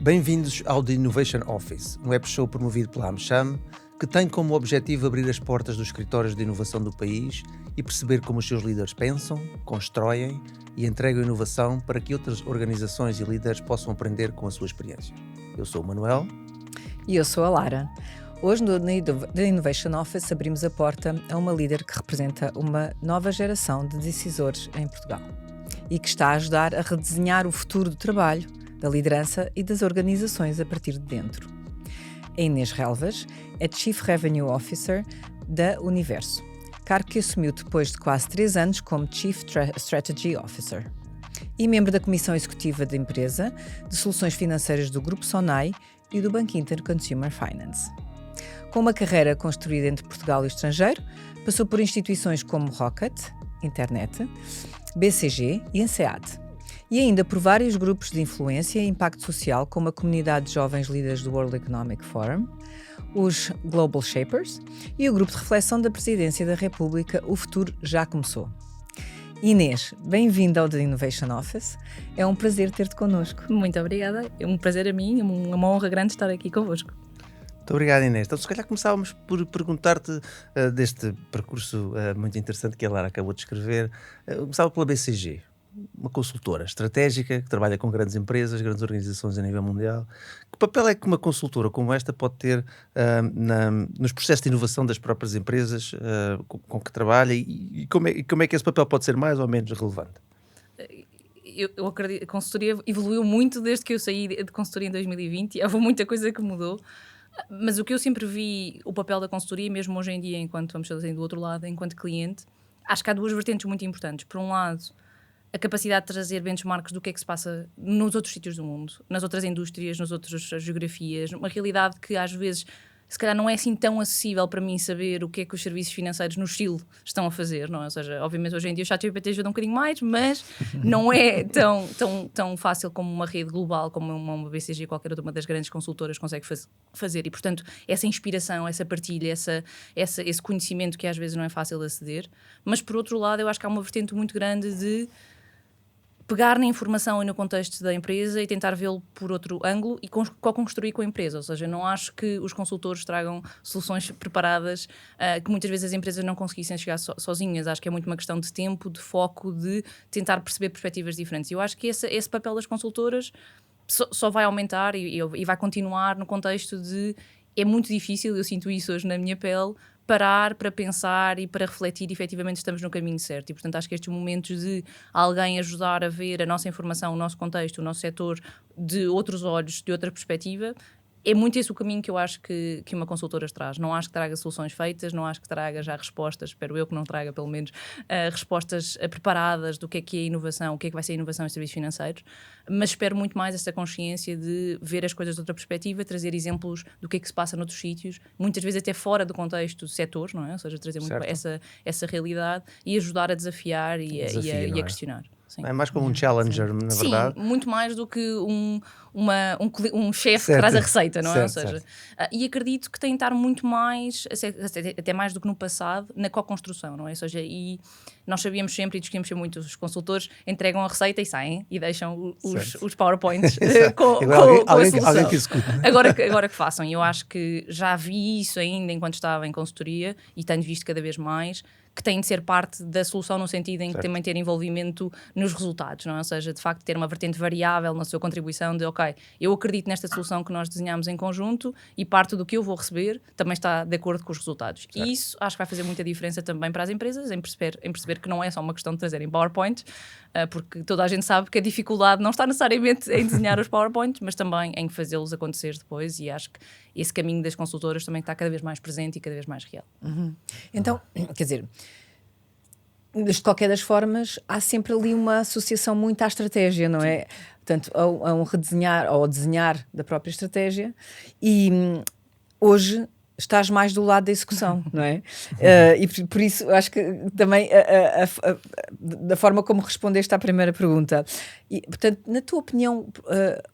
Bem-vindos ao The Innovation Office, um web show promovido pela AmCham, que tem como objetivo abrir as portas dos escritórios de inovação do país e perceber como os seus líderes pensam, constroem e entregam inovação para que outras organizações e líderes possam aprender com a sua experiência. Eu sou o Manuel. E eu sou a Lara. Hoje no The Innovation Office abrimos a porta a uma líder que representa uma nova geração de decisores em Portugal e que está a ajudar a redesenhar o futuro do trabalho, da liderança e das organizações a partir de dentro. A Inês Relvas é Chief Revenue Officer da Universo, cargo que assumiu depois de quase 3 anos como Chief Strategy Officer, e membro da Comissão Executiva da empresa, de soluções financeiras do Grupo Sonai e do Banco Inter Consumer Finance. Com uma carreira construída entre Portugal e o estrangeiro, passou por instituições como Rocket, Internet, BCG e Ensead, e ainda por vários grupos de influência e impacto social, como a comunidade de jovens líderes do World Economic Forum, os Global Shapers e o grupo de reflexão da Presidência da República O Futuro Já Começou. Inês, bem-vinda ao The Innovation Office. É um prazer ter-te connosco. Muito obrigada. É um prazer a mim, é uma honra grande estar aqui convosco. Muito obrigado, Inês. Então, se calhar começávamos por perguntar-te deste percurso muito interessante que a Lara acabou de escrever. Começava pela BCG, uma consultora estratégica que trabalha com grandes empresas, grandes organizações a nível mundial. Que papel é que uma consultora como esta pode ter nos processos de inovação das próprias empresas com que trabalha e como é que esse papel pode ser mais ou menos relevante? Eu acredito que a consultoria evoluiu muito desde que eu saí de consultoria em 2020 e houve muita coisa que mudou. Mas o que eu sempre vi, o papel da consultoria, mesmo hoje em dia, enquanto vamos fazer do outro lado, enquanto cliente, acho que há 2 vertentes muito importantes. Por um lado, a capacidade de trazer benchmarks do que é que se passa nos outros sítios do mundo, nas outras indústrias, nas outras geografias, uma realidade que às vezes se calhar não é assim tão acessível para mim saber o que é que os serviços financeiros no Chile estão a fazer, não é? Ou seja, obviamente hoje em dia o ChatGPT ajuda um bocadinho mais, mas não é tão fácil como uma rede global, como uma BCG, qualquer outra uma das grandes consultoras consegue fazer. E, portanto, essa inspiração, essa partilha, esse conhecimento que às vezes não é fácil de aceder. Mas, por outro lado, eu acho que há uma vertente muito grande de pegar na informação e no contexto da empresa e tentar vê-lo por outro ângulo e co-construir com a empresa. Ou seja, não acho que os consultores tragam soluções preparadas que muitas vezes as empresas não conseguissem chegar sozinhas. Acho que é muito uma questão de tempo, de foco, de tentar perceber perspectivas diferentes. Eu acho que esse papel das consultoras só vai aumentar e vai continuar no contexto de... É muito difícil, eu sinto isso hoje na minha pele, parar para pensar e para refletir efetivamente estamos no caminho certo. E, portanto, acho que estes momentos de alguém ajudar a ver a nossa informação, o nosso contexto, o nosso setor de outros olhos, de outra perspectiva, é muito esse o caminho que eu acho que uma consultora traz. Não acho que traga soluções feitas, não acho que traga já respostas, espero eu que não traga pelo menos respostas preparadas do que é inovação, o que é que vai ser inovação em serviços financeiros, mas espero muito mais essa consciência de ver as coisas de outra perspectiva, trazer exemplos do que é que se passa noutros sítios, muitas vezes até fora do contexto de setores, não é? Ou seja, trazer muito essa realidade e ajudar a desafiar e a questionar. Sim. É mais como um challenger, na verdade. Sim, muito mais do que um chefe que traz a receita, não é? Ou seja, e acredito que tem de estar muito mais, até mais do que no passado, na co-construção, não é? Ou seja, e nós sabíamos sempre e discutimos sempre muito, os consultores entregam a receita e saem e deixam os PowerPoints com a solução. Alguém que execute, né? Agora que façam. E eu acho que já vi isso ainda enquanto estava em consultoria e tenho visto cada vez mais que tem de ser parte da solução no sentido em que também ter envolvimento nos resultados, não é? Ou seja, de facto ter uma vertente variável na sua contribuição de, ok, eu acredito nesta solução que nós desenhamos em conjunto e parte do que eu vou receber também está de acordo com os resultados. E isso acho que vai fazer muita diferença também para as empresas, em perceber que não é só uma questão de trazerem PowerPoint, porque toda a gente sabe que a dificuldade não está necessariamente em desenhar os PowerPoints, mas também em fazê-los acontecer depois, e acho que esse caminho das consultoras também está cada vez mais presente e cada vez mais real. Então, quer dizer, de qualquer das formas, há sempre ali uma associação muito à estratégia, não é? Portanto, a um redesenhar ou desenhar da própria estratégia, e hoje estás mais do lado da execução, não é? E por isso acho que também da forma como respondeste à primeira pergunta, e, portanto, na tua opinião,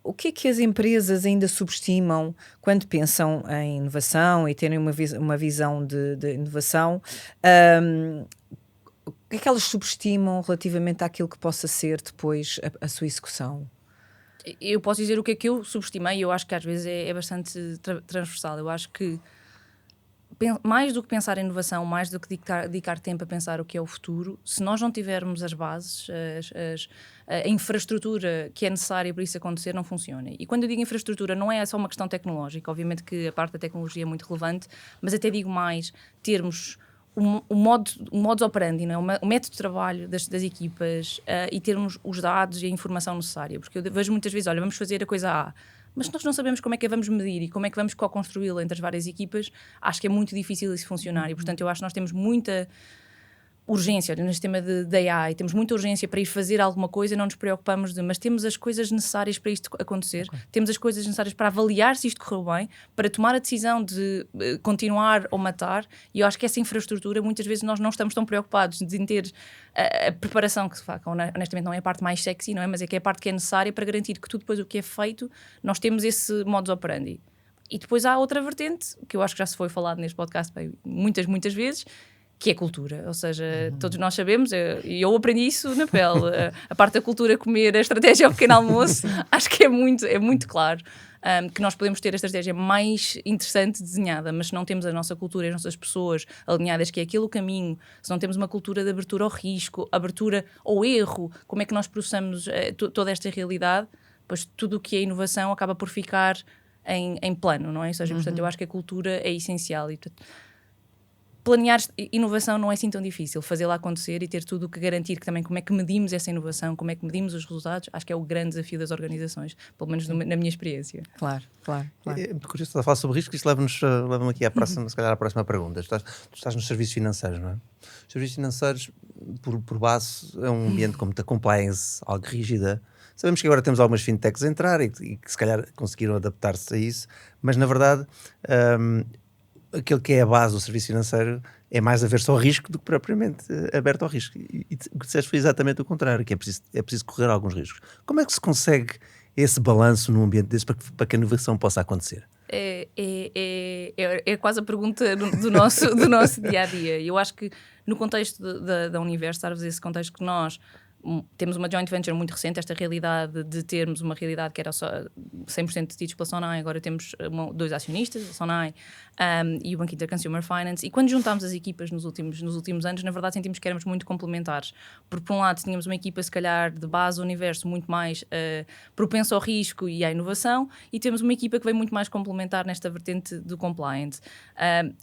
o que é que as empresas ainda subestimam quando pensam em inovação e terem uma visão de inovação? O que é que elas subestimam relativamente àquilo que possa ser depois a sua execução? Eu posso dizer o que é que eu subestimei, e eu acho que às vezes é bastante transversal. Eu acho que mais do que pensar em inovação, mais do que dedicar tempo a pensar o que é o futuro, se nós não tivermos as bases, a infraestrutura que é necessária para isso acontecer, não funciona. E quando eu digo infraestrutura, não é só uma questão tecnológica, obviamente que a parte da tecnologia é muito relevante, mas até digo mais, termos o modus operandi, não é? O método de trabalho das equipas, e termos os dados e a informação necessária. Porque eu vejo muitas vezes, olha, vamos fazer a coisa A, mas se nós não sabemos como é que a vamos medir e como é que vamos co-construí-la entre as várias equipas, acho que é muito difícil isso funcionar. E, portanto, eu acho que nós temos muita urgência, olha, no sistema de AI, temos muita urgência para ir fazer alguma coisa e não nos preocupamos mas temos as coisas necessárias para isto acontecer, temos as coisas necessárias para avaliar se isto correu bem, para tomar a decisão de continuar ou matar, e eu acho que essa infraestrutura, muitas vezes nós não estamos tão preocupados em ter a preparação, que honestamente não é a parte mais sexy, não é? Mas é que é a parte que é necessária para garantir que tudo depois o que é feito, nós temos esse modus operandi. E depois há outra vertente, que eu acho que já se foi falado neste podcast muitas vezes, que é cultura, ou seja, todos nós sabemos, e eu aprendi isso na pele, a parte da cultura, comer, a estratégia ao pequeno almoço, acho que é muito claro que nós podemos ter a estratégia mais interessante desenhada, mas se não temos a nossa cultura e as nossas pessoas alinhadas, que é aquele o caminho, se não temos uma cultura de abertura ao risco, abertura ao erro, como é que nós processamos toda esta realidade, pois tudo o que é inovação acaba por ficar em plano, não é? Ou seja, portanto, eu acho que a cultura é essencial e, portanto, planear inovação não é assim tão difícil, fazê-la acontecer e ter tudo o que garantir que também como é que medimos essa inovação, como é que medimos os resultados, acho que é o grande desafio das organizações, pelo menos na minha experiência. Claro. É muito curioso estar a falar sobre risco, isto leva-me aqui se calhar à próxima pergunta. Tu estás nos serviços financeiros, não é? Os serviços financeiros, por base, é um ambiente com muita compliance, algo rígida. Sabemos que agora temos algumas fintechs a entrar e que se calhar conseguiram adaptar-se a isso, mas na verdade aquilo que é a base do serviço financeiro é mais averso ao risco do que propriamente aberto ao risco. E o que disseste foi exatamente o contrário, que é preciso correr alguns riscos. Como é que se consegue esse balanço num ambiente desse para que a inovação possa acontecer? É quase a pergunta do nosso dia-a-dia. Eu acho que no contexto da Universo, dar-vos esse contexto que nós temos uma joint venture muito recente, esta realidade de termos uma realidade que era só 100% detidos pela Sonai, agora temos dois acionistas, a Sonai e o Banco Inter Consumer Finance, e quando juntámos as equipas nos últimos anos, na verdade sentimos que éramos muito complementares, porque por um lado tínhamos uma equipa se calhar de base do Universo muito mais propensa ao risco e à inovação, e temos uma equipa que vem muito mais complementar nesta vertente do compliance.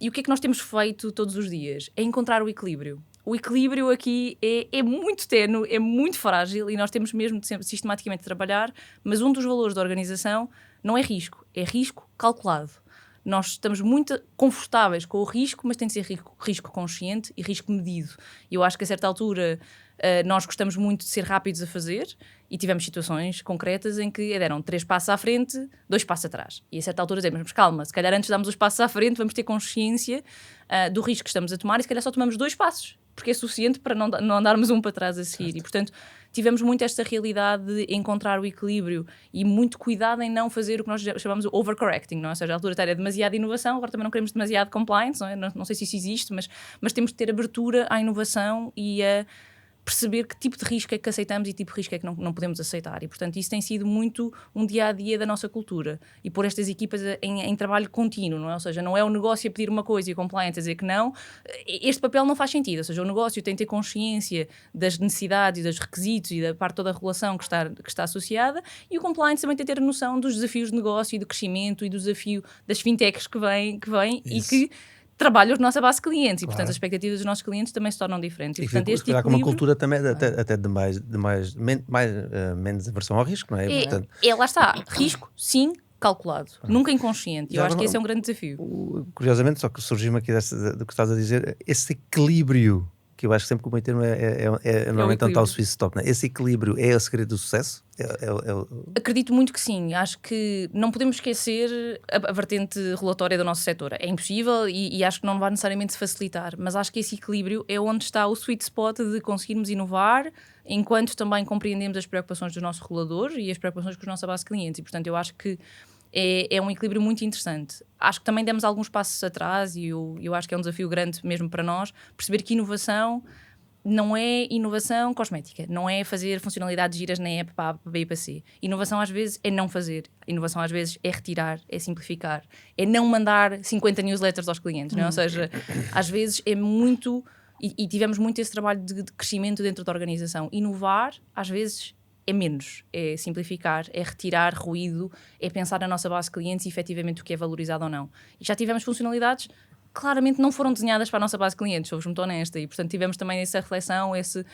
E o que é que nós temos feito todos os dias? É encontrar o equilíbrio. O equilíbrio aqui é muito ténue, é muito frágil e nós temos mesmo de sempre sistematicamente trabalhar, mas um dos valores da organização não é risco calculado. Nós estamos muito confortáveis com o risco, mas tem de ser risco consciente e risco medido. E eu acho que a certa altura nós gostamos muito de ser rápidos a fazer e tivemos situações concretas em que deram 3 passos à frente, 2 passos atrás. E a certa altura dizemos, mas calma, se calhar antes de darmos os passos à frente vamos ter consciência do risco que estamos a tomar e se calhar só tomamos 2 passos, porque é suficiente para não andarmos um para trás a seguir. Certo. E, portanto, tivemos muito esta realidade de encontrar o equilíbrio e muito cuidado em não fazer o que nós chamamos de overcorrecting, não é? Ou seja, a altura era demasiada inovação, agora também não queremos demasiado compliance, não é? Não sei se isso existe, mas temos de ter abertura à inovação e a perceber que tipo de risco é que aceitamos e tipo de risco é que não podemos aceitar. E, portanto, isso tem sido muito um dia-a-dia da nossa cultura. E pôr estas equipas em trabalho contínuo, não é? Ou seja, não é o negócio a pedir uma coisa e a compliance a dizer que não. Este papel não faz sentido. Ou seja, o negócio tem de ter consciência das necessidades e dos requisitos e da parte toda a regulação que está associada, e o compliance também tem de ter noção dos desafios de negócio e do crescimento e do desafio das fintechs que vêm e que trabalham a nossa base de clientes, claro. E portanto as expectativas dos nossos clientes também se tornam diferentes. E portanto, este equilíbrio... uma cultura também até de menos aversão ao risco, não é? Portanto... Lá está, risco sim, calculado, nunca inconsciente. Eu acho que esse é um grande desafio. Curiosamente, só que surgiu-me aqui do que estás a dizer, esse equilíbrio, que eu acho que sempre que o meu termo normalmente um tal Swiss stop, não é? Esse equilíbrio é o segredo do sucesso? Acredito muito que sim. Acho que não podemos esquecer a vertente relatória do nosso setor. É impossível e acho que não vai necessariamente se facilitar, mas acho que esse equilíbrio é onde está o sweet spot de conseguirmos inovar, enquanto também compreendemos as preocupações do nosso regulador e as preocupações com a nossa base de clientes. E portanto eu acho que é um equilíbrio muito interessante. Acho que também demos alguns passos atrás e eu acho que é um desafio grande mesmo para nós perceber que inovação não é inovação cosmética, não é fazer funcionalidades giras na app para A, para B e para C. Inovação às vezes é não fazer, inovação às vezes é retirar, é simplificar, é não mandar 50 newsletters aos clientes, não é? Ou seja, às vezes é muito, e tivemos muito esse trabalho de crescimento dentro da organização. Inovar, às vezes, é menos, é simplificar, é retirar ruído, é pensar na nossa base de clientes e efetivamente o que é valorizado ou não. E já tivemos funcionalidades claramente não foram desenhadas para a nossa base de clientes, sou-vos muito honesta, e portanto tivemos também essa reflexão, essa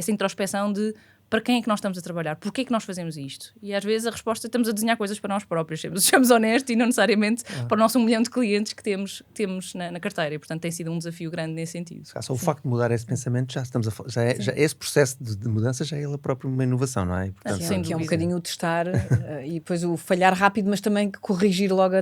introspeção de para quem é que nós estamos a trabalhar, porquê é que nós fazemos isto? E às vezes a resposta é estamos a desenhar coisas para nós próprios, sejamos honestos e não necessariamente para o nosso 1 milhão de clientes que temos na carteira, e portanto tem sido um desafio grande nesse sentido. Só o facto de mudar esse pensamento, já esse processo de mudança já é ele próprio uma inovação, não é? E, portanto, Sim, que é um bocadinho o testar e depois o falhar rápido, mas também corrigir logo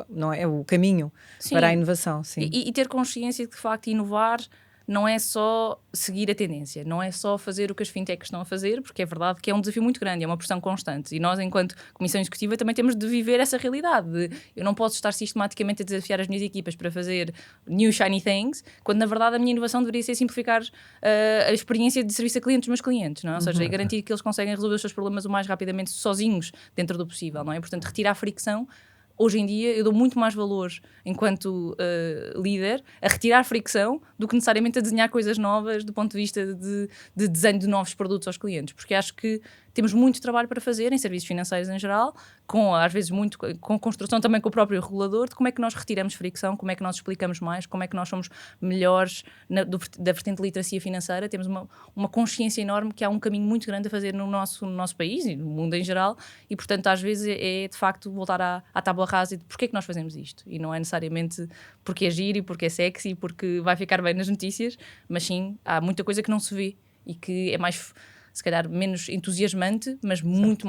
não é, o caminho para a inovação. Sim. E ter consciência de que de facto inovar não é só seguir a tendência, não é só fazer o que as fintechs estão a fazer, porque é verdade que é um desafio muito grande, é uma pressão constante. E nós, enquanto Comissão Executiva, também temos de viver essa realidade. Eu não posso estar sistematicamente a desafiar as minhas equipas para fazer new shiny things, quando na verdade a minha inovação deveria ser simplificar a experiência de serviço a clientes dos meus clientes, não é? Ou seja, é garantir que eles conseguem resolver os seus problemas o mais rapidamente sozinhos dentro do possível, não é? Portanto, retirar a fricção. Hoje em dia eu dou muito mais valor enquanto líder a retirar fricção do que necessariamente a desenhar coisas novas do ponto de vista de desenho de novos produtos aos clientes, porque acho que temos muito trabalho para fazer em serviços financeiros em geral, às vezes muito com construção também com o próprio regulador, de como é que nós retiramos fricção, como é que nós explicamos mais, como é que nós somos melhores da vertente de literacia financeira. Temos uma consciência enorme que há um caminho muito grande a fazer no nosso país e no mundo em geral, e portanto às vezes é de facto voltar à tábua rasa de porque é que nós fazemos isto, e não é necessariamente porque é giro e porque é sexy e porque vai ficar bem nas notícias, mas sim, há muita coisa que não se vê e que é mais, se calhar, menos entusiasmante, mas de muito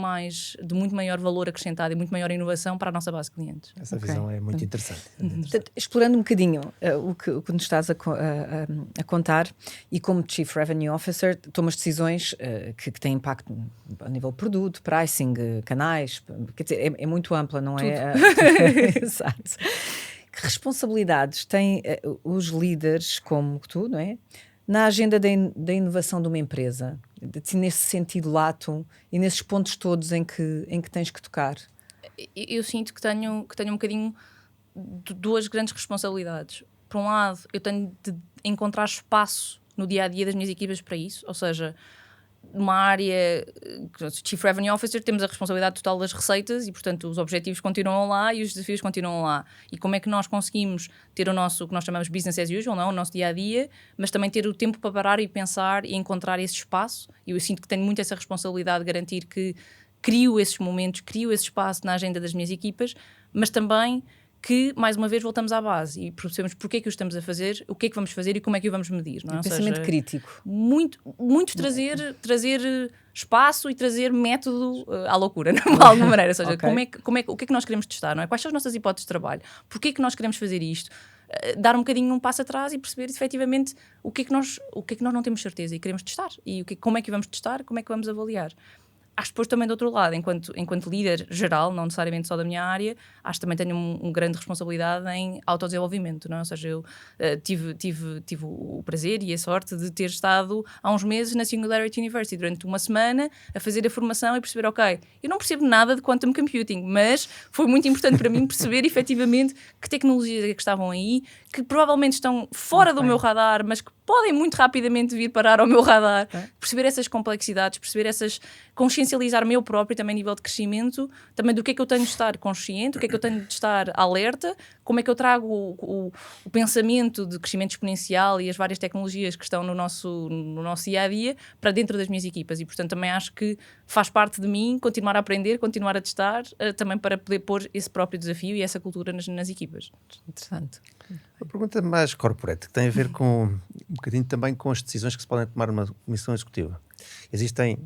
maior valor acrescentado e muito maior inovação para a nossa base de clientes. Essa visão é muito interessante. Portanto, explorando um bocadinho o que nos estás a contar, e como Chief Revenue Officer, tomas decisões que têm impacto a nível de produto, pricing, canais, quer dizer, é muito ampla, não é? Exato. Que responsabilidades têm os líderes como tu, não é? Na agenda da inovação de uma empresa, nesse sentido lato e nesses pontos todos em que tens que tocar? Eu sinto que tenho um bocadinho de duas grandes responsabilidades. Por um lado, eu tenho de encontrar espaço no dia-a-dia das minhas equipas para isso, ou seja, numa área, Chief Revenue Officer, temos a responsabilidade total das receitas e, portanto, os objetivos continuam lá e os desafios continuam lá. E como é que nós conseguimos ter o que nós chamamos business as usual, não? O nosso dia-a-dia, mas também ter o tempo para parar e pensar e encontrar esse espaço. E eu sinto que tenho muito essa responsabilidade de garantir que crio esses momentos, crio esse espaço na agenda das minhas equipas, mas também que, mais uma vez, voltamos à base e percebemos porque é que o estamos a fazer, o que é que vamos fazer e como é que o vamos medir. Não é? Pensamento crítico. Muito trazer espaço e trazer método à loucura, de alguma maneira. Ou seja, o que é que nós queremos testar, não é? Quais são as nossas hipóteses de trabalho? Porquê é que nós queremos fazer isto? Dar um bocadinho um passo atrás e perceber efetivamente o que é que nós não temos certeza e queremos testar. E como é que vamos testar, como é que vamos avaliar. Acho que depois também do outro lado, enquanto líder geral, não necessariamente só da minha área, acho que também tenho uma grande responsabilidade em autodesenvolvimento, não é? Ou seja, eu tive o prazer e a sorte de ter estado há uns meses na Singularity University durante uma semana a fazer a formação e perceber, ok, eu não percebo nada de quantum computing, mas foi muito importante para mim perceber efetivamente que tecnologias é que estavam aí, que provavelmente estão fora do meu radar, mas que podem muito rapidamente vir parar ao meu radar, perceber essas complexidades, perceber consciencializar meu próprio também nível de crescimento, também do que é que eu tenho de estar consciente, o que é que eu tenho de estar alerta, como é que eu trago o pensamento de crescimento exponencial e as várias tecnologias que estão no nosso dia-a-dia para dentro das minhas equipas. E, portanto, também acho que faz parte de mim continuar a aprender, continuar a testar, também para poder pôr esse próprio desafio e essa cultura nas equipas. Interessante. Uma pergunta mais corporate, que tem a ver com um bocadinho também com as decisões que se podem tomar numa comissão executiva. Existem,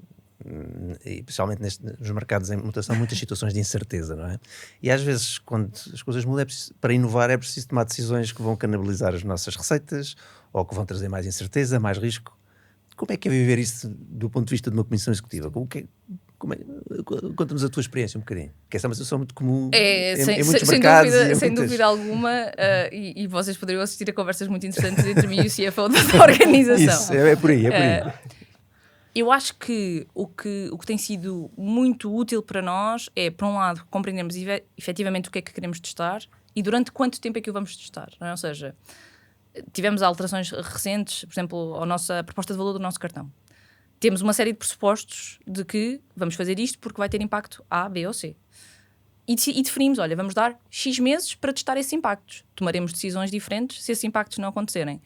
especialmente nos mercados em mutação, muitas situações de incerteza, não é? E às vezes, quando as coisas mudam, para inovar é preciso tomar decisões que vão canalizar as nossas receitas ou que vão trazer mais incerteza, mais risco. Como é que é viver isso do ponto de vista de uma comissão executiva? Conta-nos a tua experiência um bocadinho, que essa é uma situação muito comum em muitos sem mercados. Dúvida, sem dúvida alguma, e vocês poderiam assistir a conversas muito interessantes entre mim e o CFO da organização. Isso, é por aí. Eu acho que o que tem sido muito útil para nós é, por um lado, compreendermos efetivamente o que é que queremos testar e durante quanto tempo é que o vamos testar. Não é? Ou seja, tivemos alterações recentes, por exemplo, à nossa proposta de valor do nosso cartão. Temos uma série de pressupostos de que vamos fazer isto porque vai ter impacto A, B ou C. E definimos, olha, vamos dar X meses para testar esses impactos. Tomaremos decisões diferentes se esses impactos não acontecerem.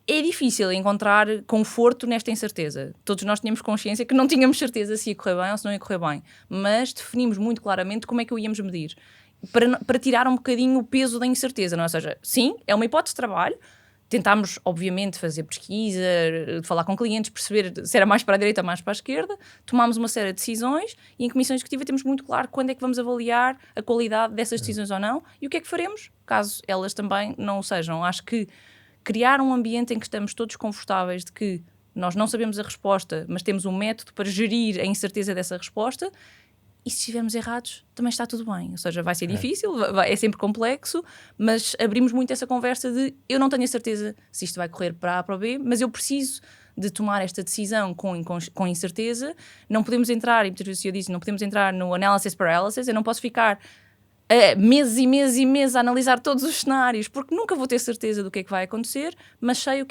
É difícil encontrar conforto nesta incerteza. Todos nós tínhamos consciência que não tínhamos certeza se ia correr bem ou se não ia correr bem. Mas definimos muito claramente como é que o íamos medir. Para tirar um bocadinho o peso da incerteza. Não é? Ou seja, sim, é uma hipótese de trabalho. Tentámos, obviamente, fazer pesquisa, falar com clientes, perceber se era mais para a direita ou mais para a esquerda. Tomámos uma série de decisões e em comissão executiva temos muito claro quando é que vamos avaliar a qualidade dessas decisões ou não e o que é que faremos, caso elas também não o sejam. Acho que criar um ambiente em que estamos todos confortáveis de que nós não sabemos a resposta, mas temos um método para gerir a incerteza dessa resposta, e se estivermos errados, também está tudo bem. Ou seja, vai ser difícil, é sempre complexo, mas abrimos muito essa conversa de eu não tenho a certeza se isto vai correr para A para B, mas eu preciso de tomar esta decisão com incerteza. Não podemos entrar, e muitas vezes eu disse, não podemos entrar no analysis paralysis, eu não posso ficar meses e meses e meses a analisar todos os cenários, porque nunca vou ter certeza do que é que vai acontecer, mas sei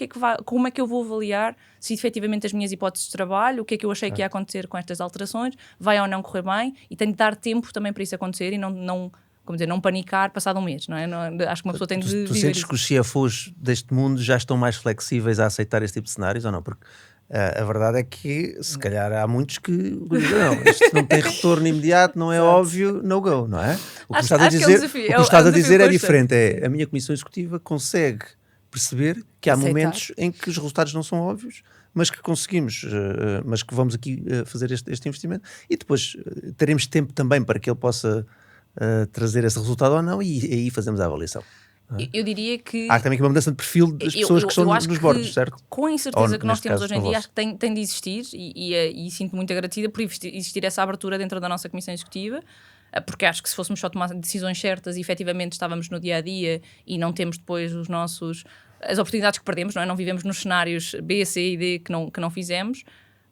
como é que eu vou avaliar se efetivamente as minhas hipóteses de trabalho, o que é que eu achei que ia acontecer com estas alterações, vai ou não correr bem, e tenho de dar tempo também para isso acontecer e não panicar passado um mês, não é? Acho que uma pessoa tem de Tu viver sentes isso. que os CFOs deste mundo já estão mais flexíveis a aceitar este tipo de cenários ou não? Porque a verdade é que se calhar há muitos que dizem, não, isto não tem retorno imediato, não é óbvio, no go, não é? O que estás a dizer é diferente. A minha comissão executiva consegue perceber que há Aceitar. momentos em que os resultados não são óbvios, mas que conseguimos, mas que vamos aqui fazer este investimento e depois teremos tempo também para que ele possa trazer esse resultado ou não e aí fazemos a avaliação. Eu diria que Há também aqui uma mudança de perfil das pessoas que estão nos bordos, certo? Com a incerteza Ou, que nós neste temos caso, hoje em no dia, vosso. acho que tem de existir e sinto muito agradecida por existir essa abertura dentro da nossa comissão executiva, porque acho que se fôssemos só tomar decisões certas e efetivamente estávamos no dia-a-dia e não temos depois as oportunidades que perdemos, não é? Não vivemos nos cenários B, C e D que não fizemos,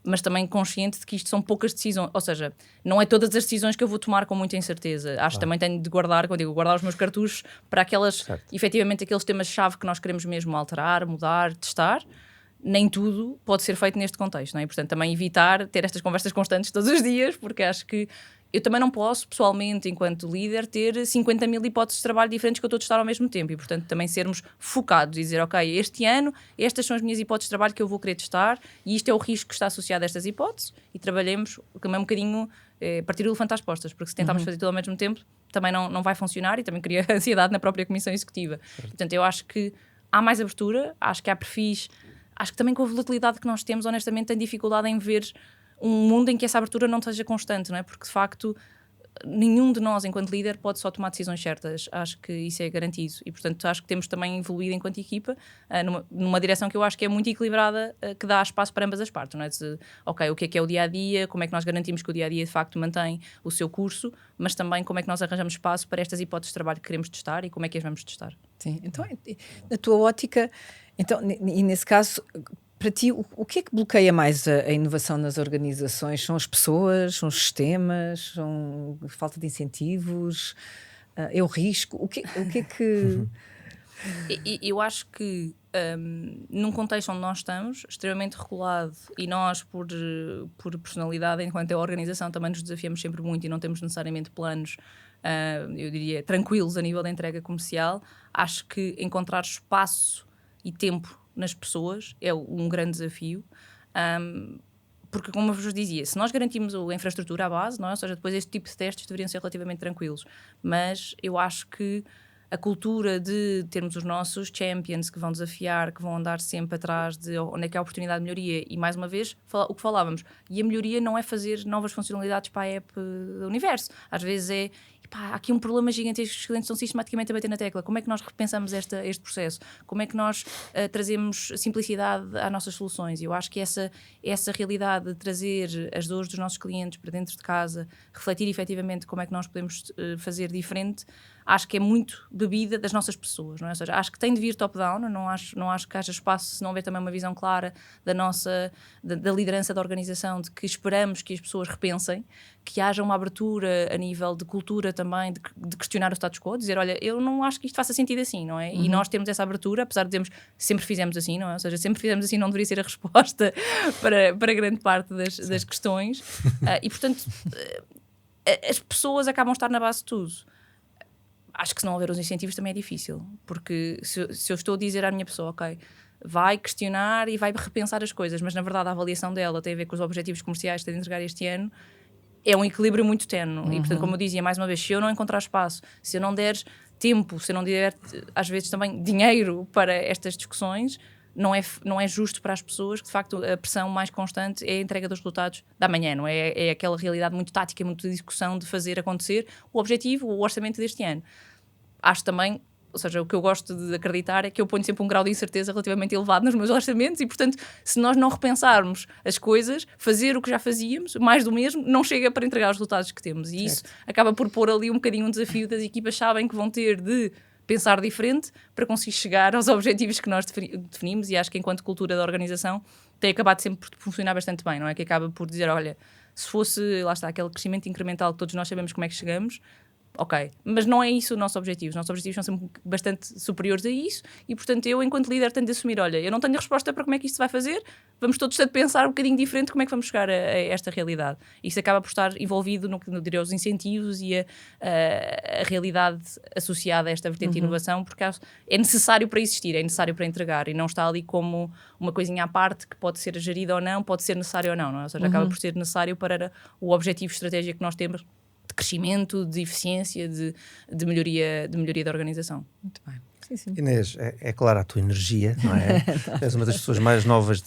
mas também consciente de que isto são poucas decisões, ou seja, não é todas as decisões que eu vou tomar com muita incerteza. Acho que também tenho de guardar, quando digo guardar os meus cartuchos para efetivamente aqueles temas-chave que nós queremos mesmo alterar, mudar, testar. Nem tudo pode ser feito neste contexto, não é? E, portanto, também evitar ter estas conversas constantes todos os dias, porque acho que eu também não posso, pessoalmente, enquanto líder, ter 50 mil hipóteses de trabalho diferentes que eu estou a testar ao mesmo tempo e, portanto, também sermos focados e dizer, ok, este ano estas são as minhas hipóteses de trabalho que eu vou querer testar e isto é o risco que está associado a estas hipóteses e trabalhemos também um bocadinho partir o elefante às postas, porque se tentarmos fazer tudo ao mesmo tempo também não vai funcionar e também cria ansiedade na própria comissão executiva. Portanto, eu acho que há mais abertura, acho que há perfis, acho que também com a volatilidade que nós temos, honestamente, tenho dificuldade em ver um mundo em que essa abertura não seja constante, não é? Porque de facto nenhum de nós enquanto líder pode só tomar decisões certas, acho que isso é garantido e portanto acho que temos também evoluído enquanto equipa numa direção que eu acho que é muito equilibrada, que dá espaço para ambas as partes, não é? De, ok, o que é o dia-a-dia, como é que nós garantimos que o dia-a-dia de facto mantém o seu curso, mas também como é que nós arranjamos espaço para estas hipóteses de trabalho que queremos testar e como é que as vamos testar. Sim, então na tua ótica, então, e nesse caso, para ti, o que é que bloqueia mais a inovação nas organizações? São as pessoas? São os sistemas? São a falta de incentivos? É o risco? O que é que... Eu acho que num contexto onde nós estamos, extremamente regulado, e nós por personalidade enquanto organização também nos desafiamos sempre muito e não temos necessariamente planos, eu diria, tranquilos a nível da entrega comercial, acho que encontrar espaço e tempo nas pessoas é um grande desafio, porque como eu vos dizia, se nós garantimos a infraestrutura à base, não é? Ou seja, depois este tipo de testes deveriam ser relativamente tranquilos, mas eu acho que a cultura de termos os nossos champions que vão desafiar, que vão andar sempre atrás de onde é que há oportunidade de melhoria. E mais uma vez, o que falávamos, e a melhoria não é fazer novas funcionalidades para a app do universo. Às vezes é, há aqui um problema gigantesco que os clientes estão sistematicamente a bater na tecla. Como é que nós repensamos este processo? Como é que nós trazemos simplicidade às nossas soluções? E eu acho que essa realidade de trazer as dores dos nossos clientes para dentro de casa, refletir efetivamente como é que nós podemos fazer diferente, acho que é muito bebida das nossas pessoas, não é? Ou seja, acho que tem de vir top-down, não acho que haja espaço se não houver também uma visão clara da liderança da organização, de que esperamos que as pessoas repensem, que haja uma abertura a nível de cultura também, de questionar o status quo, dizer, olha, eu não acho que isto faça sentido assim, não é? E nós temos essa abertura, apesar de dizermos, sempre fizemos assim, não é? Ou seja, sempre fizemos assim não deveria ser a resposta para grande parte das questões. E, portanto, as pessoas acabam de estar na base de tudo. Acho que se não houver os incentivos também é difícil, porque se eu estou a dizer à minha pessoa, ok, vai questionar e vai repensar as coisas, mas na verdade a avaliação dela tem a ver com os objetivos comerciais que tem de entregar este ano, é um equilíbrio muito tenue. E portanto, como eu dizia mais uma vez, se eu não encontrar espaço, se eu não der tempo, se eu não der às vezes também dinheiro para estas discussões, não é justo para as pessoas, que de facto a pressão mais constante é a entrega dos resultados da manhã, não é? É aquela realidade muito tática, muito de discussão de fazer acontecer o objetivo, o orçamento deste ano. Acho também, ou seja, o que eu gosto de acreditar é que eu ponho sempre um grau de incerteza relativamente elevado nos meus orçamentos e, portanto, se nós não repensarmos as coisas, fazer o que já fazíamos, mais do mesmo, não chega para entregar os resultados que temos. E isso acaba por pôr ali um bocadinho um desafio das equipas, sabem que vão ter de pensar diferente para conseguir chegar aos objetivos que nós definimos, e acho que enquanto cultura da organização tem acabado sempre por funcionar bastante bem, não é? Que acaba por dizer, olha, se fosse, lá está, aquele crescimento incremental que todos nós sabemos como é que chegamos, ok, mas não é isso o nosso objetivo. Os nossos objetivos são sempre bastante superiores a isso e, portanto, eu, enquanto líder, tenho de assumir, olha, eu não tenho a resposta para como é que isto se vai fazer, vamos todos ter de pensar um bocadinho diferente como é que vamos chegar a esta realidade. Isso acaba por estar envolvido no diria, os incentivos e a realidade associada a esta vertente de inovação, porque é necessário para existir, é necessário para entregar e não está ali como uma coisinha à parte que pode ser gerida ou não, pode ser necessário ou não, não é? Ou seja, acaba por ser necessário para o objetivo estratégico que nós temos de crescimento, de eficiência, de melhoria da organização. Muito bem. Sim, sim. Inês, é clara a tua energia, não é? És uma das pessoas mais novas,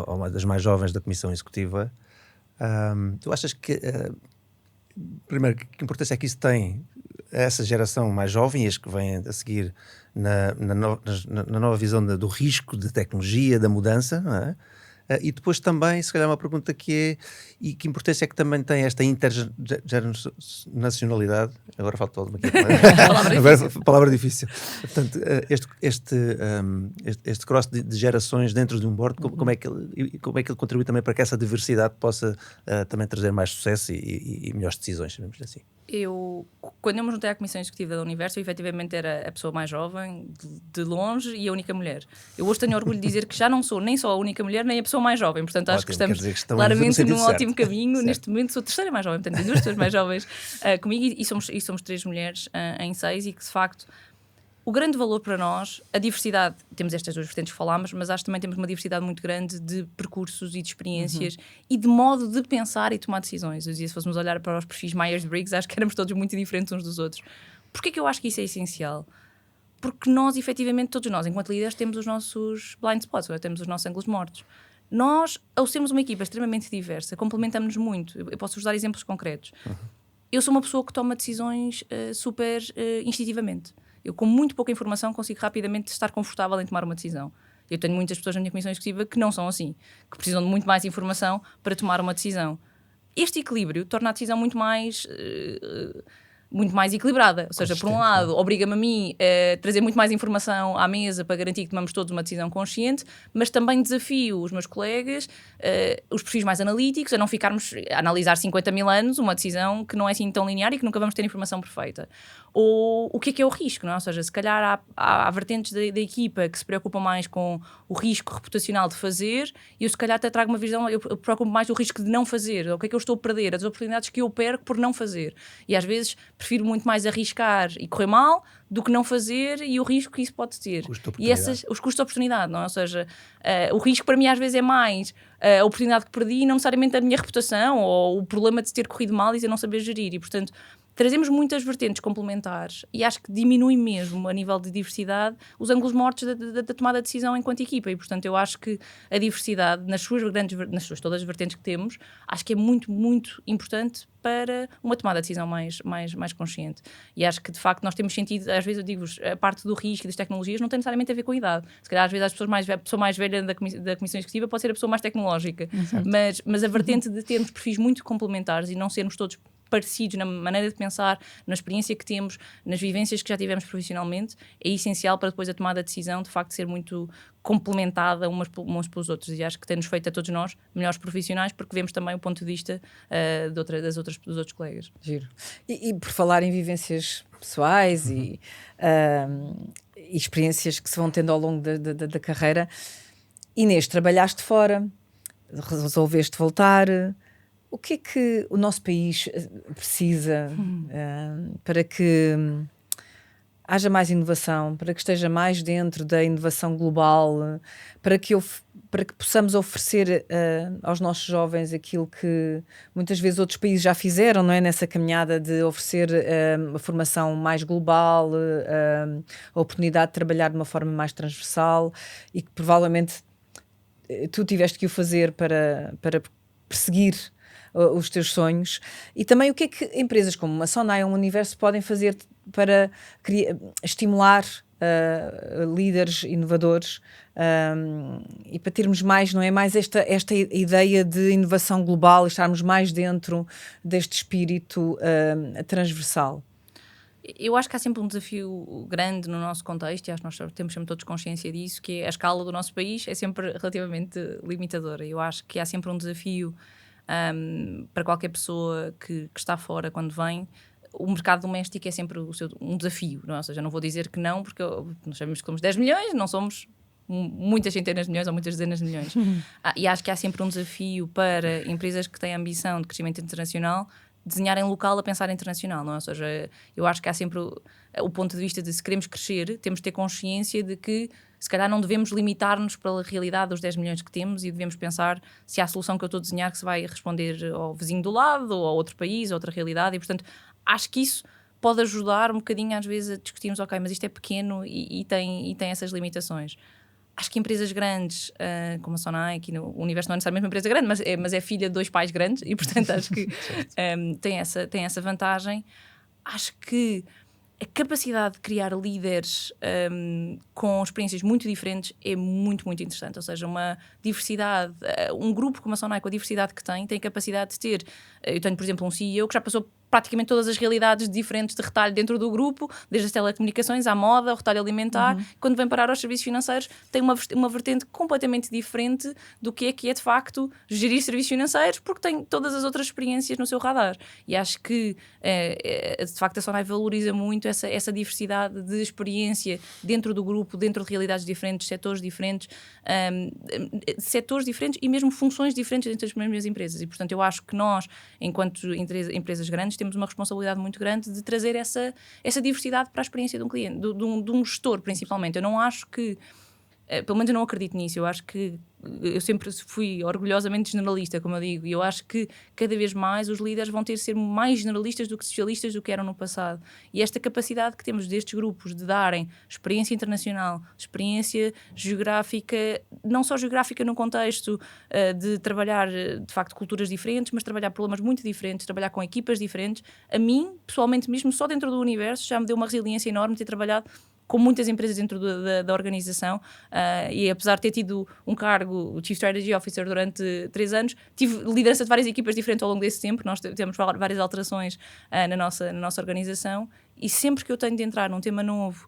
ou uma das mais jovens da Comissão Executiva. Tu achas que, primeiro, que importância é que isso tem a essa geração mais jovem e as que vêm a seguir na nova visão do risco, da tecnologia, da mudança, não é? E depois também, se calhar uma pergunta que é, e que importância é que também tem esta internacionalidade, agora faltou-me aqui palavra difícil. Portanto, este cross de gerações dentro de um board, como é que ele contribui também para que essa diversidade possa também trazer mais sucesso e melhores decisões, sabemos assim. Quando eu me juntei à Comissão Executiva da Universo, eu efetivamente era a pessoa mais jovem, de longe, e a única mulher. Eu hoje tenho orgulho de dizer que já não sou nem só a única mulher, nem a pessoa mais jovem. Portanto, acho que estamos claramente num ótimo caminho. Certo. Neste momento sou a terceira mais jovem, portanto, tenho duas pessoas mais jovens comigo e somos 3 mulheres em 6, e que de facto o grande valor para nós, a diversidade, temos estas 2 vertentes que falámos, mas acho que também temos uma diversidade muito grande de percursos e de experiências e de modo de pensar e tomar decisões. Eu dizia, se fôssemos olhar para os perfis Myers-Briggs, acho que éramos todos muito diferentes uns dos outros. Porquê que eu acho que isso é essencial? Porque nós, efetivamente, todos nós, enquanto líderes, temos os nossos blind spots, temos os nossos ângulos mortos. Nós, ao sermos uma equipa extremamente diversa, complementamos-nos muito. Eu posso-vos dar exemplos concretos. Eu sou uma pessoa que toma decisões super instintivamente. Eu, com muito pouca informação, consigo rapidamente estar confortável em tomar uma decisão. Eu tenho muitas pessoas na minha comissão executiva que não são assim, que precisam de muito mais informação para tomar uma decisão. Este equilíbrio torna a decisão muito mais equilibrada. Ou seja, por um lado, obriga-me a mim a trazer muito mais informação à mesa para garantir que tomamos todos uma decisão consciente, mas também desafio os meus colegas, os perfis mais analíticos, a não ficarmos a analisar 50 mil anos uma decisão que não é assim tão linear e que nunca vamos ter informação perfeita. Ou o que é o risco, não é? Ou seja, se calhar há vertentes da equipa que se preocupam mais com o risco reputacional de fazer, e eu se calhar até trago uma visão, eu preocupo mais do risco de não fazer, o que é que eu estou a perder, as oportunidades que eu perco por não fazer. E às vezes prefiro muito mais arriscar e correr mal do que não fazer e o risco que isso pode ter. E os custos de oportunidade, não é? Ou seja, o risco para mim às vezes é mais a oportunidade que perdi e não necessariamente a minha reputação ou o problema de ter corrido mal e de não saber gerir. E portanto, trazemos muitas vertentes complementares e acho que diminui mesmo, a nível de diversidade, os ângulos mortos da tomada de decisão enquanto equipa. E, portanto, eu acho que a diversidade, nas suas todas as vertentes que temos, acho que é muito, muito importante para uma tomada de decisão mais consciente. E acho que, de facto, nós temos sentido, às vezes eu digo-vos, a parte do risco e das tecnologias não tem necessariamente a ver com a idade. Se calhar, às vezes, a pessoa mais velha da Comissão Executiva pode ser a pessoa mais tecnológica. Mas a vertente de termos perfis muito complementares e não sermos todos parecidos na maneira de pensar, na experiência que temos, nas vivências que já tivemos profissionalmente, é essencial para depois a tomada de decisão, de facto, ser muito complementada uns pelos outros. E acho que tem-nos feito a todos nós melhores profissionais, porque vemos também o ponto de vista dos outros colegas. Giro. E por falar em vivências pessoais e experiências que se vão tendo ao longo da carreira, Inês, trabalhaste fora, resolveste voltar. O que é que o nosso país precisa para que haja mais inovação, para que esteja mais dentro da inovação global, para que possamos oferecer aos nossos jovens aquilo que muitas vezes outros países já fizeram, não é? Nessa caminhada de oferecer uma formação mais global, a oportunidade de trabalhar de uma forma mais transversal e que provavelmente tu tiveste que o fazer para perseguir os teus sonhos. E também o que é que empresas como a Sonai ou um Universo podem fazer para estimular líderes inovadores e para termos mais, não é? Mais esta ideia de inovação global e estarmos mais dentro deste espírito transversal. Eu acho que há sempre um desafio grande no nosso contexto, e acho que nós temos sempre todos consciência disso, que é a escala do nosso país é sempre relativamente limitadora. Eu acho que há sempre um desafio para qualquer pessoa que está fora quando vem. O mercado doméstico é sempre um desafio, não é? Ou seja, não vou dizer que não, porque nós sabemos que somos 10 milhões, não somos muitas centenas de milhões ou muitas dezenas de milhões. E acho que há sempre um desafio para empresas que têm ambição de crescimento internacional desenharem local a pensar internacional, não é? Ou seja, eu acho que há sempre o ponto de vista de se queremos crescer, temos de ter consciência de que se calhar não devemos limitar-nos pela realidade dos 10 milhões que temos e devemos pensar se há a solução que eu estou a desenhar que se vai responder ao vizinho do lado ou a outro país, a outra realidade, e portanto acho que isso pode ajudar um bocadinho às vezes a discutirmos, ok, mas isto é pequeno e tem essas limitações. Acho que empresas grandes, como a Sonai, aqui no Universo não é necessariamente uma empresa grande, mas é filha de 2 pais grandes e, portanto, acho que tem essa vantagem. Acho que a capacidade de criar líderes com experiências muito diferentes é muito, muito interessante. Ou seja, uma diversidade, um grupo como a Sonai, com a diversidade que tem a capacidade de ter. Eu tenho, por exemplo, um CEO que já passou praticamente todas as realidades diferentes de retalho dentro do grupo, desde as telecomunicações à moda, ao retalho alimentar. Quando vem parar aos serviços financeiros, tem uma vertente completamente diferente do que é de facto gerir serviços financeiros, porque tem todas as outras experiências no seu radar. E acho que de facto a Sonai valoriza muito essa diversidade de experiência dentro do grupo, dentro de realidades diferentes, setores diferentes e mesmo funções diferentes dentro das mesmas empresas. E portanto eu acho que nós, enquanto empresas grandes, temos uma responsabilidade muito grande de trazer essa diversidade para a experiência de um cliente, de um gestor principalmente. Eu não acho que, pelo menos eu não acredito nisso, eu acho que eu sempre fui orgulhosamente generalista, como eu digo, e eu acho que cada vez mais os líderes vão ter de ser mais generalistas do que especialistas do que eram no passado. E esta capacidade que temos destes grupos de darem experiência internacional, experiência geográfica, não só geográfica no contexto de trabalhar, de facto, culturas diferentes, mas trabalhar problemas muito diferentes, trabalhar com equipas diferentes, a mim, pessoalmente mesmo, só dentro do Universo, já me deu uma resiliência enorme ter trabalhado com muitas empresas dentro da organização e apesar de ter tido um cargo, o Chief Strategy Officer, durante 3 anos, tive liderança de várias equipas diferentes ao longo desse tempo. Nós temos várias alterações na nossa organização e sempre que eu tenho de entrar num tema novo,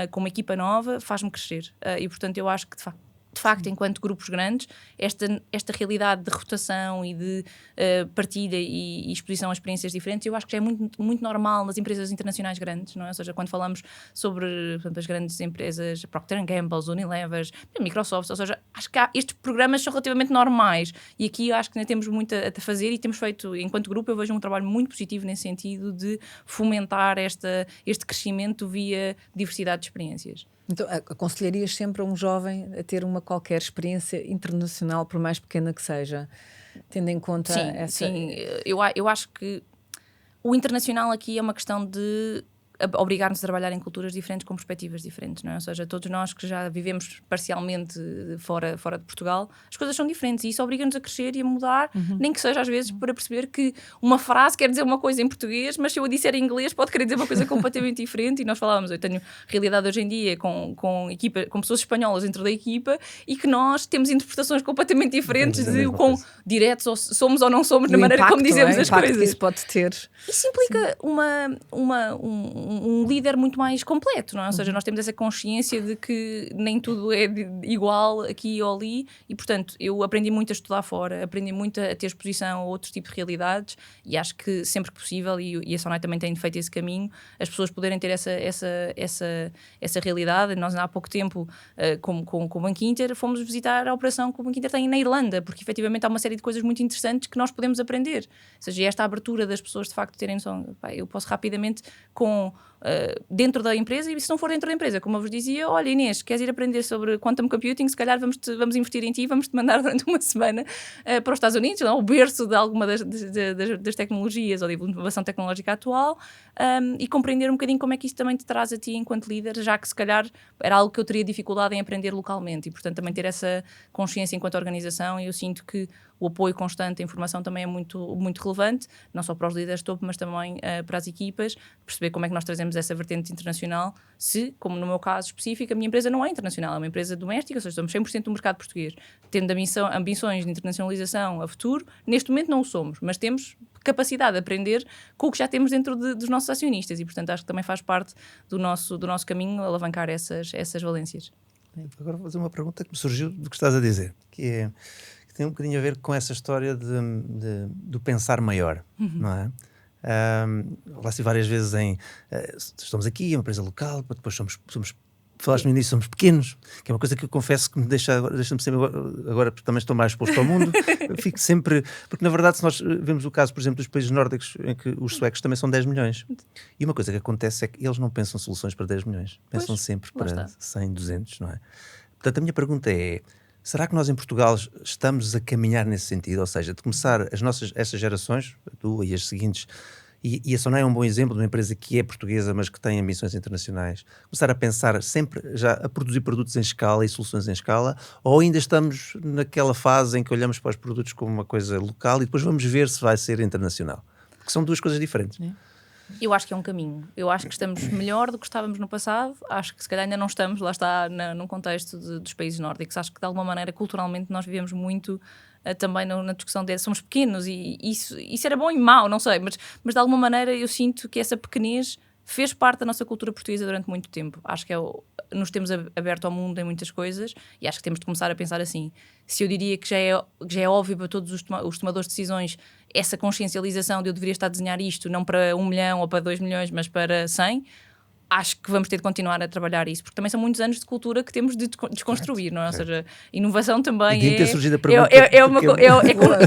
com uma equipa nova, faz-me crescer. E portanto eu acho que de facto, enquanto grupos grandes, esta realidade de rotação e de partilha e exposição a experiências diferentes, eu acho que já é muito, muito normal nas empresas internacionais grandes, não é? Ou seja, quando falamos sobre, portanto, as grandes empresas, Procter & Gamble, Unilever, Microsoft, ou seja, acho que estes programas são relativamente normais e aqui eu acho que ainda temos muito a fazer e temos feito, enquanto grupo, eu vejo um trabalho muito positivo nesse sentido de fomentar este crescimento via diversidade de experiências. Então, aconselharias sempre a um jovem a ter uma qualquer experiência internacional, por mais pequena que seja, tendo em conta Sim, eu acho que O internacional aqui é uma questão de obrigar-nos a trabalhar em culturas diferentes com perspectivas diferentes, não é? Ou seja, todos nós que já vivemos parcialmente fora de Portugal, as coisas são diferentes e isso obriga-nos a crescer e a mudar, nem que seja às vezes para perceber que uma frase quer dizer uma coisa em português, mas se eu a disser em inglês pode querer dizer uma coisa completamente diferente. E nós falávamos, eu tenho realidade hoje em dia com pessoas espanholas dentro da equipa e que nós temos interpretações completamente diferentes de quão diretos somos ou não somos na maneira como dizemos as coisas. Que isso pode ter. Isso implica um líder muito mais completo, não é? Ou seja, nós temos essa consciência de que nem tudo é igual aqui ou ali e, portanto, eu aprendi muito a estudar fora, aprendi muito a ter exposição a outros tipos de realidades e acho que sempre que possível, e a Sonai também tem feito esse caminho, as pessoas poderem ter essa realidade. Nós há pouco tempo, com o Banco Inter, fomos visitar a operação que o Banco Inter tem na Irlanda, porque efetivamente há uma série de coisas muito interessantes que nós podemos aprender. Ou seja, esta abertura das pessoas de facto terem noção, eu posso rapidamente dentro da empresa, e se não for dentro da empresa, como eu vos dizia, olha Inês, queres ir aprender sobre quantum computing, se calhar vamos investir em ti, vamos-te mandar durante uma semana para os Estados Unidos, não? O berço de alguma das tecnologias ou da inovação tecnológica atual, e compreender um bocadinho como é que isso também te traz a ti enquanto líder, já que se calhar era algo que eu teria dificuldade em aprender localmente, e portanto também ter essa consciência enquanto organização. E eu sinto que o apoio constante, a informação também é muito, muito relevante, não só para os líderes de topo, mas também para as equipas, perceber como é que nós trazemos essa vertente internacional, se, como no meu caso específico, a minha empresa não é internacional, é uma empresa doméstica, ou seja, somos 100% do mercado português, tendo ambições de internacionalização a futuro. Neste momento não o somos, mas temos capacidade de aprender com o que já temos dentro dos nossos acionistas, e portanto acho que também faz parte do nosso caminho alavancar essas valências. Agora vou fazer uma pergunta que me surgiu do que estás a dizer, que tem um bocadinho a ver com essa história do pensar maior, não é? Lá se várias vezes estamos aqui, é uma empresa local, depois somos falaste no início, somos pequenos, que é uma coisa que eu confesso que deixa-me sempre, agora porque também estou mais exposto ao mundo, fico sempre, porque na verdade se nós vemos o caso, por exemplo, dos países nórdicos, em que os suecos também são 10 milhões, e uma coisa que acontece é que eles não pensam soluções para 10 milhões, pensam sempre para 100, 200, não é? Portanto, a minha pergunta é, será que nós em Portugal estamos a caminhar nesse sentido? Ou seja, de começar essas gerações, a tua e as seguintes, e a Sonai é um bom exemplo de uma empresa que é portuguesa, mas que tem ambições internacionais, começar a pensar sempre já a produzir produtos em escala e soluções em escala, ou ainda estamos naquela fase em que olhamos para os produtos como uma coisa local e depois vamos ver se vai ser internacional? Porque são duas coisas diferentes. Eu acho que é um caminho. Eu acho que estamos melhor do que estávamos no passado. Acho que se calhar ainda não estamos, lá está, num contexto dos países nórdicos. Acho que de alguma maneira, culturalmente, nós vivemos muito também na discussão de somos pequenos, e isso era bom e mau, não sei, mas de alguma maneira eu sinto que essa pequenez fez parte da nossa cultura portuguesa durante muito tempo. Acho que nos temos aberto ao mundo em muitas coisas, e acho que temos de começar a pensar assim. Se eu diria que já é óbvio para todos os tomadores de decisões essa consciencialização de eu deveria estar a desenhar isto não para 1 milhão ou para 2 milhões, mas para 100, acho que vamos ter de continuar a trabalhar isso, porque também são muitos anos de cultura que temos de desconstruir, não é? Ou seja, inovação também é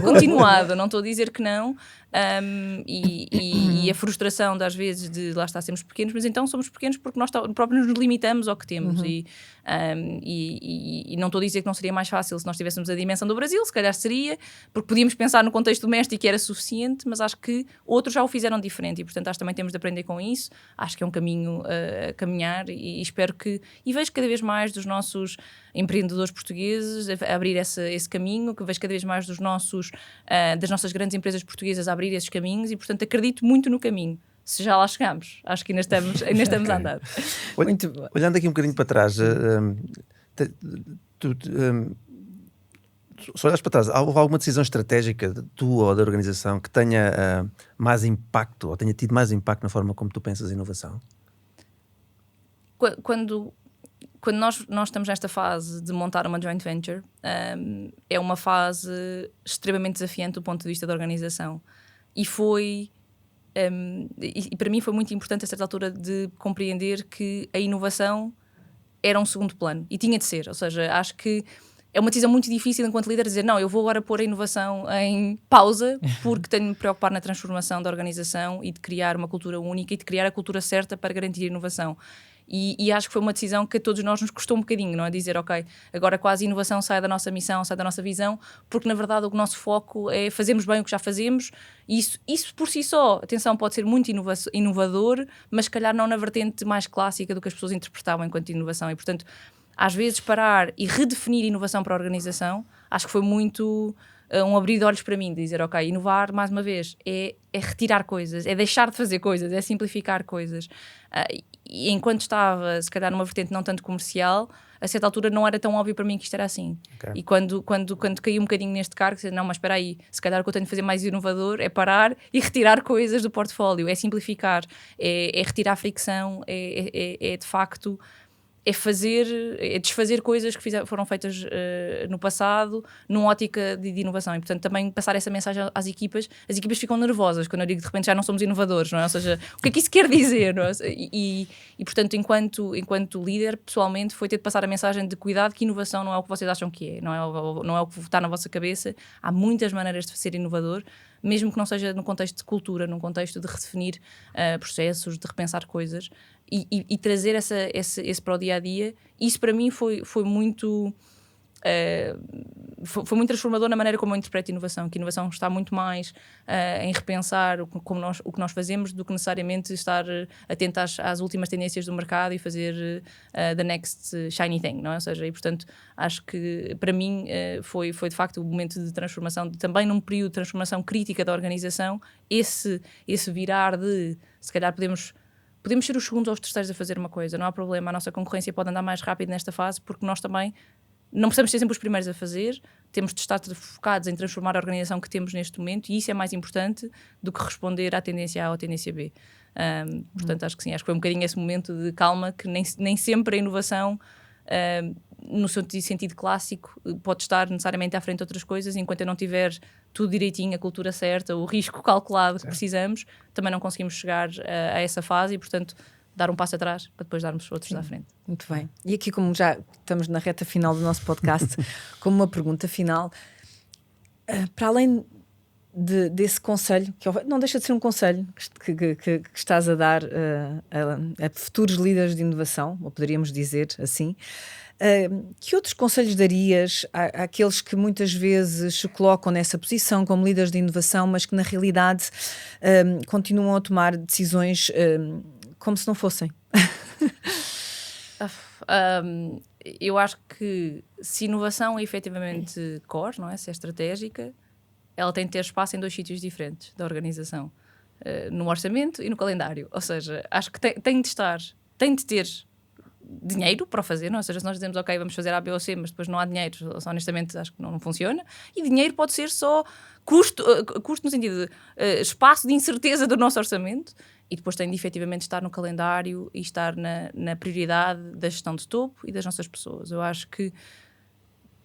continuado, não estou a dizer que não, e a frustração das vezes de lá está, sermos pequenos, mas então somos pequenos porque nós próprios nos limitamos ao que temos, e não estou a dizer que não seria mais fácil se nós tivéssemos a dimensão do Brasil, se calhar seria, porque podíamos pensar no contexto doméstico e era suficiente, mas acho que outros já o fizeram diferente, e portanto acho que também temos de aprender com isso. Acho que é um caminho a caminhar, e espero que, e vejo cada vez mais dos nossos empreendedores portugueses a abrir esse caminho, que vejo cada vez mais das nossas grandes empresas portuguesas a abrir esses caminhos, e portanto acredito muito no caminho. Se já lá chegamos, acho que ainda estamos a andar. Olhando aqui um bocadinho para trás, se olhas para trás, houve alguma decisão estratégica tua ou da organização que tenha mais impacto, ou tenha tido mais impacto na forma como tu pensas em inovação? Quando nós estamos nesta fase de montar uma joint venture, é uma fase extremamente desafiante do ponto de vista da organização, e para mim foi muito importante a certa altura de compreender que a inovação era um segundo plano, e tinha de ser. Ou seja, acho que é uma decisão muito difícil enquanto líder dizer não, eu vou agora pôr a inovação em pausa porque tenho de me preocupar na transformação da organização e de criar uma cultura única e de criar a cultura certa para garantir a inovação. E acho que foi uma decisão que a todos nós nos custou um bocadinho, não é? Dizer, ok, agora quase a inovação sai da nossa missão, sai da nossa visão, porque na verdade o nosso foco é fazermos bem o que já fazemos, e isso por si só, atenção, pode ser muito inovador, mas se calhar não na vertente mais clássica do que as pessoas interpretavam enquanto inovação, e portanto, às vezes parar e redefinir inovação para a organização, acho que foi muito um abrir de olhos para mim, de dizer, ok, inovar, mais uma vez, é retirar coisas, é deixar de fazer coisas, é simplificar coisas. E enquanto estava, se calhar, numa vertente não tanto comercial, a certa altura não era tão óbvio para mim que isto era assim. Okay. E quando caí um bocadinho neste cargo, disse, não, mas espera aí, se calhar o que eu tenho de fazer mais inovador é parar e retirar coisas do portfólio, é simplificar, é retirar fricção, é de facto... é desfazer coisas que foram feitas no passado, numa ótica de inovação. E, portanto, também passar essa mensagem às equipas. As equipas ficam nervosas quando eu digo, de repente, já não somos inovadores, não é? Ou seja, o que é que isso quer dizer? Não é? E, portanto, enquanto líder, pessoalmente, foi ter de passar a mensagem de cuidado, que inovação não é o que vocês acham que é, não é o que está na vossa cabeça. Há muitas maneiras de ser inovador, mesmo que não seja no contexto de cultura, num contexto de redefinir processos, de repensar coisas, e trazer esse para o dia-a-dia. Isso para mim foi muito muito transformador na maneira como eu interpreto a inovação, que a inovação está muito mais em repensar o que nós fazemos do que necessariamente estar atento às últimas tendências do mercado e fazer the next shiny thing, não é? Ou seja, e portanto acho que para mim foi de facto o momento de transformação, também num período de transformação crítica da organização, esse virar de, se calhar podemos ser os segundos ou os terceiros a fazer uma coisa, não há problema, a nossa concorrência pode andar mais rápido nesta fase, porque nós também não precisamos ser sempre os primeiros a fazer, temos de estar focados em transformar a organização que temos neste momento, e isso é mais importante do que responder à tendência A ou à tendência B. Portanto, acho que sim, acho que foi um bocadinho esse momento de calma, que nem sempre a inovação, no seu sentido clássico, pode estar necessariamente à frente de outras coisas. Enquanto eu não tiver tudo direitinho, a cultura certa, o risco calculado que precisamos, também não conseguimos chegar a essa fase, e portanto dar um passo atrás para depois darmos outros à frente. Muito bem. E aqui, como já estamos na reta final do nosso podcast, como uma pergunta final, para além desse conselho, que não deixa de ser um conselho que estás a dar a futuros líderes de inovação, ou poderíamos dizer assim, que outros conselhos darias àqueles que muitas vezes se colocam nessa posição como líderes de inovação, mas que na realidade continuam a tomar decisões como se não fossem? Eu acho que se inovação é efetivamente core, não é? Se é estratégica, ela tem de ter espaço em 2 sítios diferentes da organização, no orçamento e no calendário. Ou seja, acho que tem de ter dinheiro para o fazer, não? Ou seja, se nós dizemos, ok, vamos fazer A, B ou C, mas depois não há dinheiro, honestamente acho que não funciona. E dinheiro pode ser só custo no sentido de espaço de incerteza do nosso orçamento, e depois tem de efetivamente estar no calendário e estar na prioridade da gestão de topo e das nossas pessoas. Eu acho que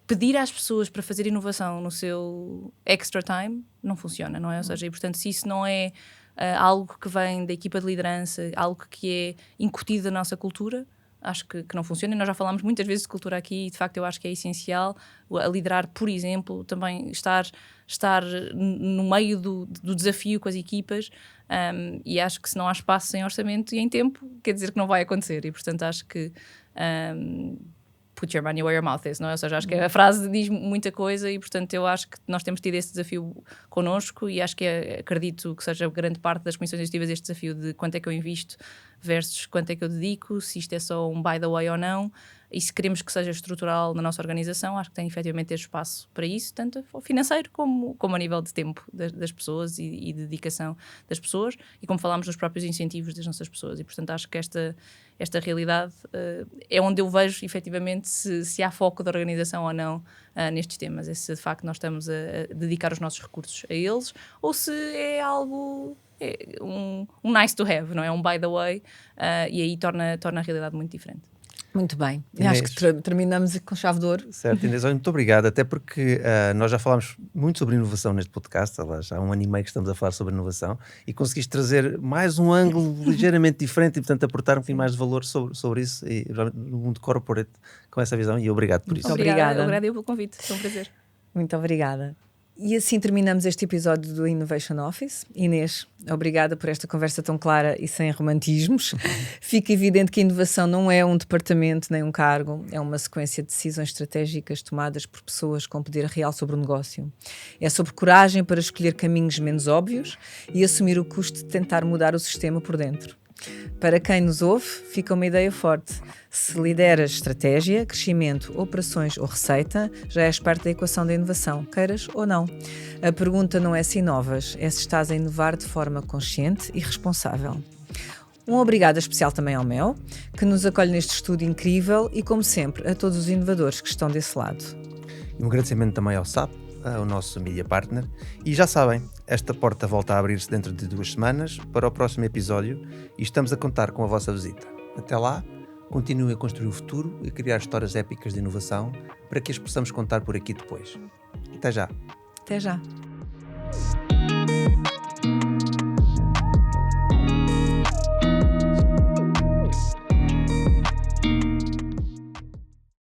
pedir às pessoas para fazer inovação no seu extra time não funciona, não é? Ou seja, e portanto, se isso não é algo que vem da equipa de liderança, algo que é incutido da nossa cultura, acho que não funciona. E nós já falámos muitas vezes de cultura aqui, e de facto eu acho que é essencial a liderar, por exemplo, também estar no meio do desafio com as equipas, e acho que se não há espaço sem orçamento e em tempo, quer dizer que não vai acontecer. E portanto acho que put your money where your mouth is, não é? Ou seja, acho que a frase diz muita coisa, e portanto eu acho que nós temos tido esse desafio connosco, e acho que acredito que seja grande parte das comissões executivas este desafio de quanto é que eu invisto versus quanto é que eu dedico, se isto é só um by the way ou não, e se queremos que seja estrutural na nossa organização, acho que tem efetivamente ter espaço para isso, tanto financeiro como a nível de tempo das pessoas e de dedicação das pessoas, e como falámos nos próprios incentivos das nossas pessoas. E portanto acho que esta realidade é onde eu vejo efetivamente se há foco da organização ou não nestes temas, se de facto nós estamos a dedicar os nossos recursos a eles, ou se é algo, um nice to have, não é? Um by the way, e aí torna a realidade muito diferente. Muito bem. Inês, acho que terminamos com chave de ouro. Certo, Inês, muito obrigado, até porque nós já falámos muito sobre inovação neste podcast, já há 1 ano e meio que estamos a falar sobre inovação, e conseguiste trazer mais um ângulo ligeiramente diferente e, portanto, aportar um bocadinho mais de valor sobre isso, e no mundo corporate, com essa visão, e obrigado por isso. Obrigada. Obrigada eu pelo convite, foi um prazer. Muito obrigada. E assim terminamos este episódio do Innovation Office. Inês, obrigada por esta conversa tão clara e sem romantismos. Fica evidente que a inovação não é um departamento nem um cargo, é uma sequência de decisões estratégicas tomadas por pessoas com poder real sobre o negócio. É sobre coragem para escolher caminhos menos óbvios e assumir o custo de tentar mudar o sistema por dentro. Para quem nos ouve, fica uma ideia forte. Se lideras estratégia, crescimento, operações ou receita, já és parte da equação da inovação, queiras ou não. A pergunta não é se inovas, é se estás a inovar de forma consciente e responsável. Um obrigado especial também ao Mel, que nos acolhe neste estudo incrível e, como sempre, a todos os inovadores que estão desse lado. E um agradecimento também ao SAP, o nosso media partner. E já sabem, esta porta volta a abrir-se dentro de 2 semanas para o próximo episódio e estamos a contar com a vossa visita. Até lá, continuem a construir o futuro e criar histórias épicas de inovação para que as possamos contar por aqui depois. Até já! Até já!